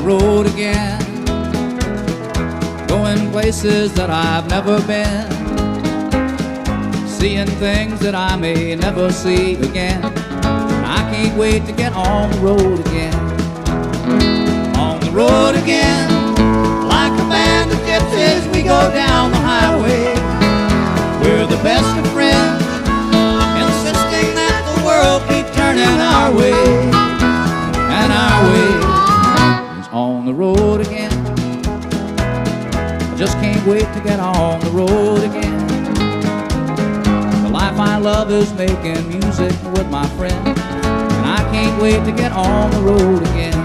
road again, going places that I've never been, seeing things that I may never see again. I can't wait to get on the road again. On the road again, like a band of gypsies, we go down the highway. We're the best of friends, insisting that the world keep turning our way. And our way is on the road again. I just can't wait to get on the road again. The life I love is making music with my friends, and I can't wait to get on the road again.